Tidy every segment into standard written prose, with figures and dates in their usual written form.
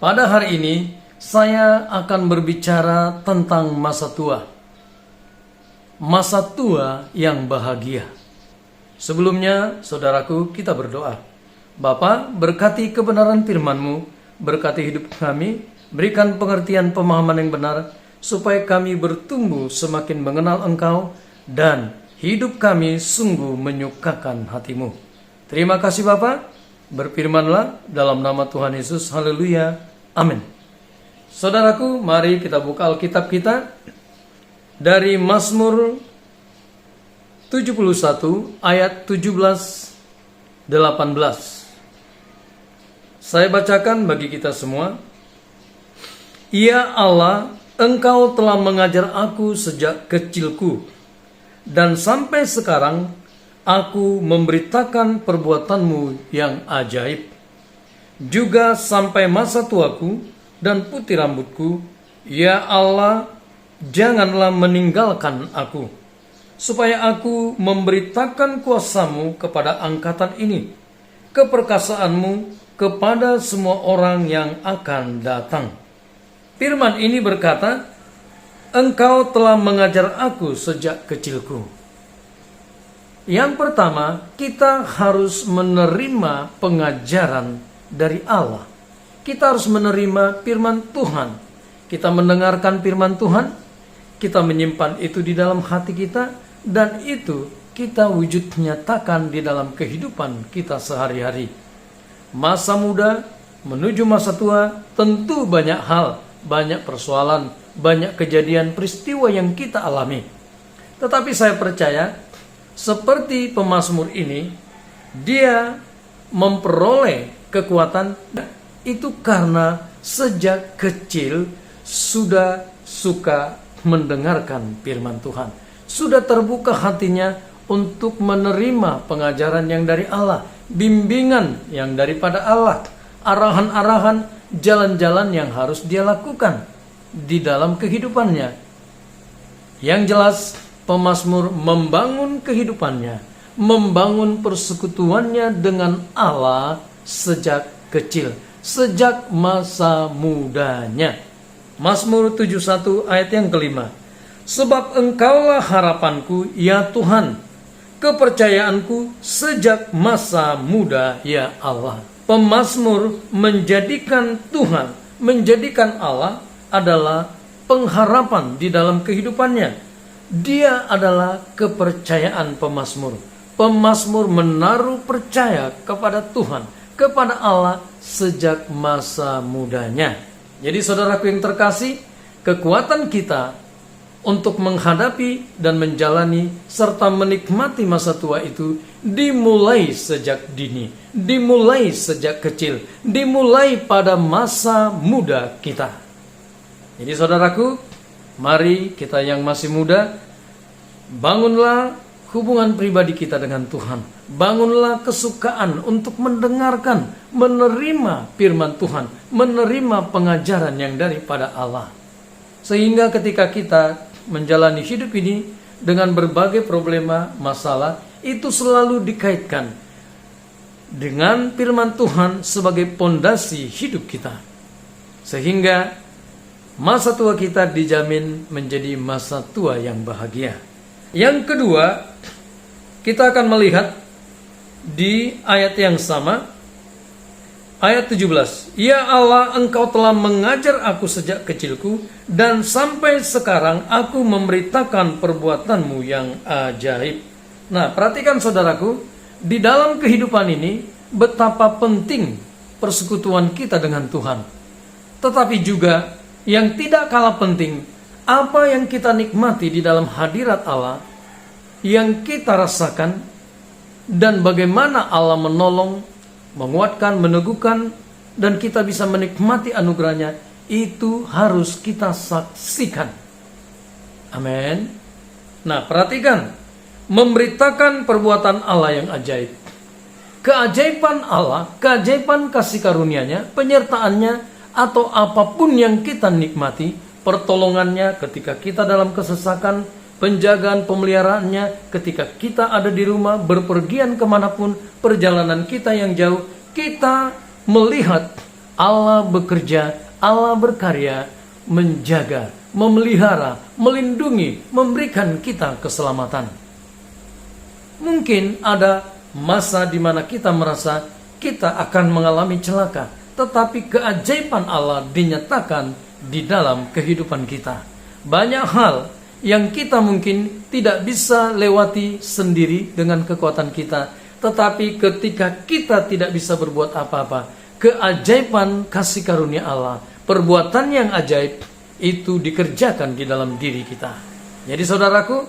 Pada hari ini saya akan berbicara tentang masa tua. Masa tua yang bahagia. Sebelumnya, saudaraku, kita berdoa. Bapa, berkati kebenaran firman-Mu, berkati hidup kami, berikan pengertian pemahaman yang benar, supaya kami bertumbuh semakin mengenal Engkau, dan hidup kami sungguh menyukakan hati-Mu. Terima kasih Bapa. Berfirmanlah dalam nama Tuhan Yesus. Haleluya. Amin. Saudaraku, mari kita buka Alkitab kita dari Mazmur 71 ayat 17-18. Saya bacakan bagi kita semua. Ya Allah, Engkau telah mengajar aku sejak kecilku, dan sampai sekarang aku memberitakan perbuatanmu yang ajaib. Juga sampai masa tuaku dan putih rambutku, ya Allah, janganlah meninggalkan aku, supaya aku memberitakan kuasa-Mu kepada angkatan ini, keperkasaanmu kepada semua orang yang akan datang. Firman ini berkata, Engkau telah mengajar aku sejak kecilku. Yang pertama, kita harus menerima pengajaran dari Allah. Kita harus menerima firman Tuhan. Kita mendengarkan firman Tuhan, kita menyimpan itu di dalam hati kita, dan itu kita wujud nyatakan di dalam kehidupan kita sehari-hari. Masa muda menuju masa tua, tentu banyak hal, banyak persoalan, banyak kejadian peristiwa yang kita alami. Tetapi saya percaya, seperti pemazmur ini, dia memperoleh kekuatan itu karena sejak kecil sudah suka mendengarkan firman Tuhan. Sudah terbuka hatinya untuk menerima pengajaran yang dari Allah, bimbingan yang daripada Allah, arahan-arahan, jalan-jalan yang harus dia lakukan di dalam kehidupannya. Yang jelas, pemazmur membangun kehidupannya, membangun persekutuannya dengan Allah sejak kecil, sejak masa mudanya. Mazmur 71 ayat yang kelima. Sebab Engkaulah harapanku, ya Tuhan, kepercayaanku sejak masa muda, ya Allah. Pemazmur menjadikan Tuhan, menjadikan Allah adalah pengharapan di dalam kehidupannya. Dia adalah kepercayaan pemazmur. Pemazmur menaruh percaya kepada Tuhan, kepada Allah sejak masa mudanya. Jadi saudaraku yang terkasih, kekuatan kita untuk menghadapi dan menjalani serta menikmati masa tua itu dimulai sejak dini, dimulai sejak kecil, dimulai pada masa muda kita. Jadi saudaraku, mari kita yang masih muda, bangunlah hubungan pribadi kita dengan Tuhan. Bangunlah kesukaan untuk mendengarkan, menerima firman Tuhan, menerima pengajaran yang daripada Allah. Sehingga ketika kita menjalani hidup ini dengan berbagai problema, masalah, itu selalu dikaitkan dengan firman Tuhan sebagai pondasi hidup kita. Sehingga masa tua kita dijamin menjadi masa tua yang bahagia. Yang kedua, kita akan melihat di ayat yang sama, ayat 17. Ya Allah, Engkau telah mengajar aku sejak kecilku, dan sampai sekarang aku memberitakan perbuatanmu yang ajaib. Nah, perhatikan saudaraku, di dalam kehidupan ini betapa penting persekutuan kita dengan Tuhan. Tetapi juga yang tidak kalah penting, apa yang kita nikmati di dalam hadirat Allah, yang kita rasakan, dan bagaimana Allah menolong, menguatkan, meneguhkan, dan kita bisa menikmati anugerahnya, itu harus kita saksikan. Amin. Nah, perhatikan, memberitakan perbuatan Allah yang ajaib. Keajaiban Allah, keajaiban kasih karunia-Nya, penyertaannya, atau apapun yang kita nikmati, pertolongannya ketika kita dalam kesesakan, penjagaan pemeliharaannya ketika kita ada di rumah, berpergian kemanapun, perjalanan kita yang jauh, kita melihat Allah bekerja, Allah berkarya, menjaga, memelihara, melindungi, memberikan kita keselamatan. Mungkin ada masa di mana kita merasa kita akan mengalami celaka, tetapi keajaiban Allah dinyatakan di dalam kehidupan kita. Banyak hal yang kita mungkin tidak bisa lewati sendiri dengan kekuatan kita, tetapi ketika kita tidak bisa berbuat apa-apa, keajaiban kasih karunia Allah, perbuatan yang ajaib itu dikerjakan di dalam diri kita. Jadi saudaraku,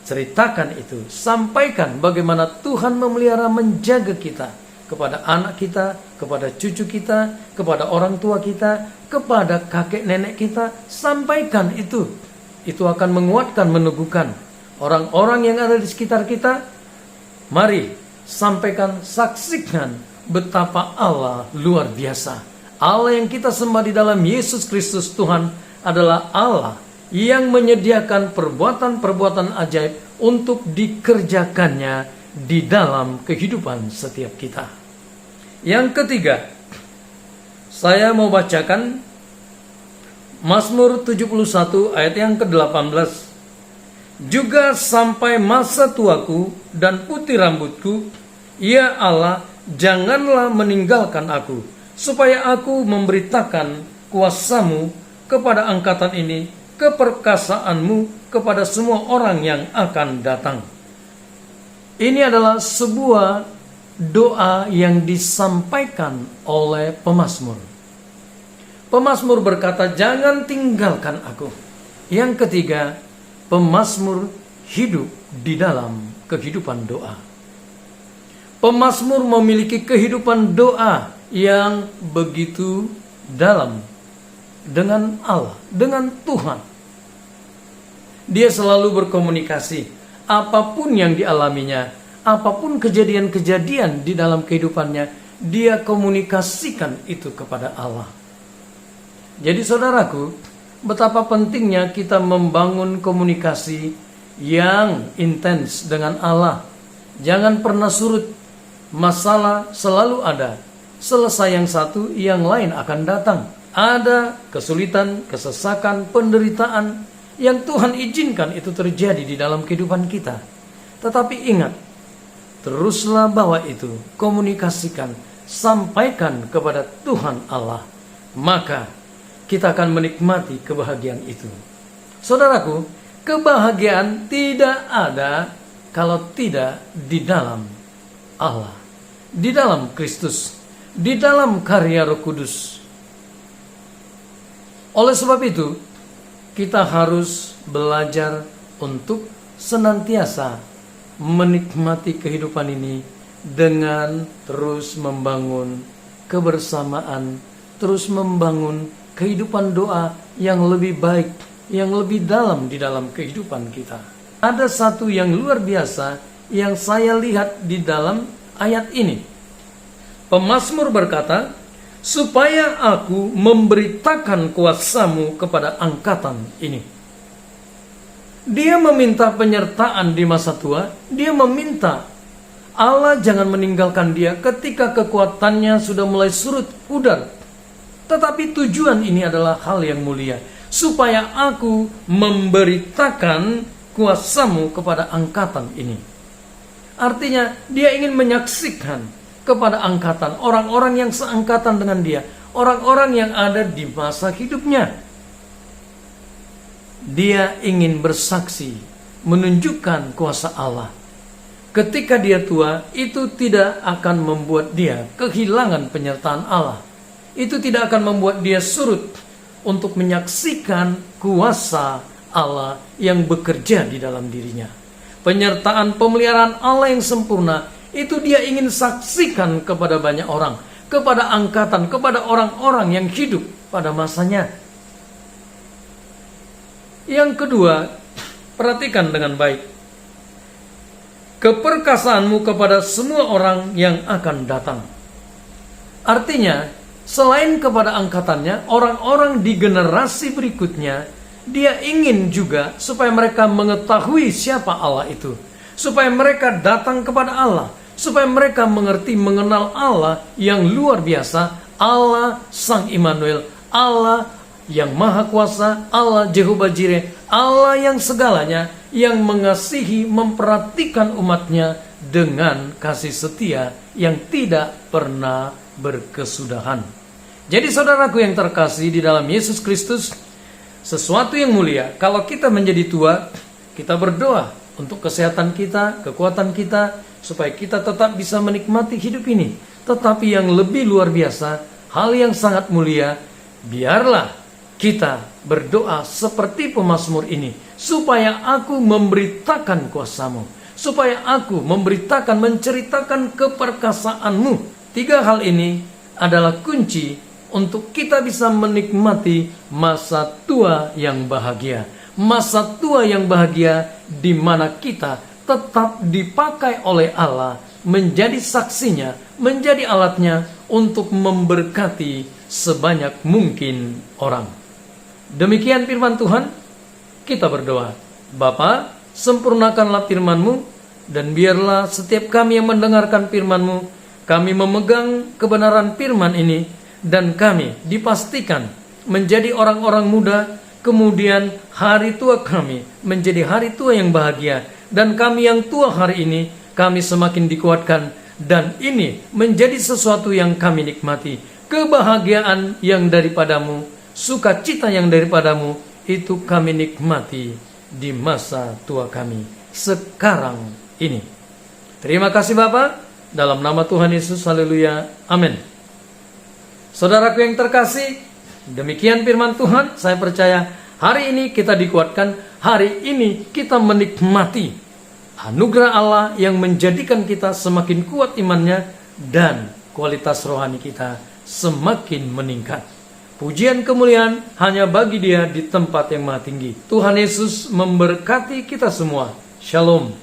ceritakan itu, sampaikan bagaimana Tuhan memelihara, menjaga kita, kepada anak kita, kepada cucu kita, kepada orang tua kita, kepada kakek nenek kita. Sampaikan itu. Itu akan menguatkan, meneguhkan orang-orang yang ada di sekitar kita. Mari sampaikan, saksikan betapa Allah luar biasa. Allah yang kita sembah di dalam Yesus Kristus Tuhan adalah Allah yang menyediakan perbuatan-perbuatan ajaib untuk dikerjakannya di dalam kehidupan setiap kita. Yang ketiga, saya mau bacakan Mazmur 71 ayat yang ke-18. Juga sampai masa tuaku dan putih rambutku, ya Allah, janganlah meninggalkan aku, supaya aku memberitakan kuasa-Mu kepada angkatan ini, keperkasaanmu kepada semua orang yang akan datang. Ini adalah sebuah doa yang disampaikan oleh pemazmur. Pemazmur berkata, jangan tinggalkan aku. Yang ketiga, pemazmur hidup di dalam kehidupan doa. Pemazmur memiliki kehidupan doa yang begitu dalam dengan Allah, dengan Tuhan. Dia selalu berkomunikasi. Apapun yang dialaminya, apapun kejadian-kejadian di dalam kehidupannya, dia komunikasikan itu kepada Allah. Jadi saudaraku, betapa pentingnya kita membangun komunikasi yang intens dengan Allah. Jangan pernah surut. Masalah selalu ada. Selesai yang satu, yang lain akan datang. Ada kesulitan, kesesakan, penderitaan yang Tuhan izinkan itu terjadi di dalam kehidupan kita. Tetapi ingat, teruslah bawa itu, komunikasikan, sampaikan kepada Tuhan Allah. Maka kita akan menikmati kebahagiaan itu. Saudaraku, kebahagiaan tidak ada kalau tidak di dalam Allah, di dalam Kristus, di dalam karya Roh Kudus. Oleh sebab itu, kita harus belajar untuk senantiasa menikmati kehidupan ini dengan terus membangun kebersamaan, terus membangun kehidupan doa yang lebih baik, yang lebih dalam di dalam kehidupan kita. Ada satu yang luar biasa yang saya lihat di dalam ayat ini. Pemazmur berkata, supaya aku memberitakan kuasa-Mu kepada angkatan ini. Dia meminta penyertaan di masa tua. Dia meminta Allah jangan meninggalkan dia ketika kekuatannya sudah mulai surut pudar. Tetapi tujuan ini adalah hal yang mulia, supaya aku memberitakan kuasa-Mu kepada angkatan ini. Artinya dia ingin menyaksikan kepada angkatan, orang-orang yang seangkatan dengan dia, orang-orang yang ada di masa hidupnya. Dia ingin bersaksi, menunjukkan kuasa Allah. Ketika dia tua, itu tidak akan membuat dia kehilangan penyertaan Allah. Itu tidak akan membuat dia surut untuk menyaksikan kuasa Allah yang bekerja di dalam dirinya. Penyertaan pemeliharaan Allah yang sempurna, itu dia ingin saksikan kepada banyak orang, kepada angkatan, kepada orang-orang yang hidup pada masanya. Yang kedua, perhatikan dengan baik. Keperkasaanmu kepada semua orang yang akan datang. Artinya, selain kepada angkatannya, orang-orang di generasi berikutnya, dia ingin juga supaya mereka mengetahui siapa Allah itu. Supaya mereka datang kepada Allah. Supaya mereka mengerti, mengenal Allah yang luar biasa, Allah Sang Immanuel, Allah yang Maha Kuasa, Allah Jehovah Jireh, Allah yang segalanya, yang mengasihi, memperhatikan umatnya dengan kasih setia yang tidak pernah berkesudahan. Jadi saudaraku yang terkasih di dalam Yesus Kristus, sesuatu yang mulia kalau kita menjadi tua, kita berdoa untuk kesehatan kita, kekuatan kita, supaya kita tetap bisa menikmati hidup ini. Tetapi yang lebih luar biasa, hal yang sangat mulia, biarlah kita berdoa seperti pemazmur ini, supaya aku memberitakan kuasa-Mu, supaya aku memberitakan, menceritakan keperkasaanmu. 3 hal ini adalah kunci untuk kita bisa menikmati masa tua yang bahagia. Masa tua yang bahagia di mana kita tetap dipakai oleh Allah, menjadi saksinya, menjadi alatnya untuk memberkati sebanyak mungkin orang. Demikian firman Tuhan, kita berdoa. Bapa, sempurnakanlah firman-Mu, dan biarlah setiap kami yang mendengarkan firman-Mu, kami memegang kebenaran firman ini, dan kami dipastikan menjadi orang-orang muda, kemudian hari tua kami menjadi hari tua yang bahagia, dan kami yang tua hari ini, kami semakin dikuatkan, dan ini menjadi sesuatu yang kami nikmati. Kebahagiaan yang daripadamu, sukacita yang daripadamu, itu kami nikmati di masa tua kami sekarang ini. Terima kasih Bapa, dalam nama Tuhan Yesus, haleluya, amin. Saudaraku yang terkasih, demikian firman Tuhan. Saya percaya hari ini kita dikuatkan, hari ini kita menikmati anugerah Allah yang menjadikan kita semakin kuat imannya, dan kualitas rohani kita semakin meningkat. Pujian kemuliaan hanya bagi Dia di tempat yang maha tinggi. Tuhan Yesus memberkati kita semua. Shalom.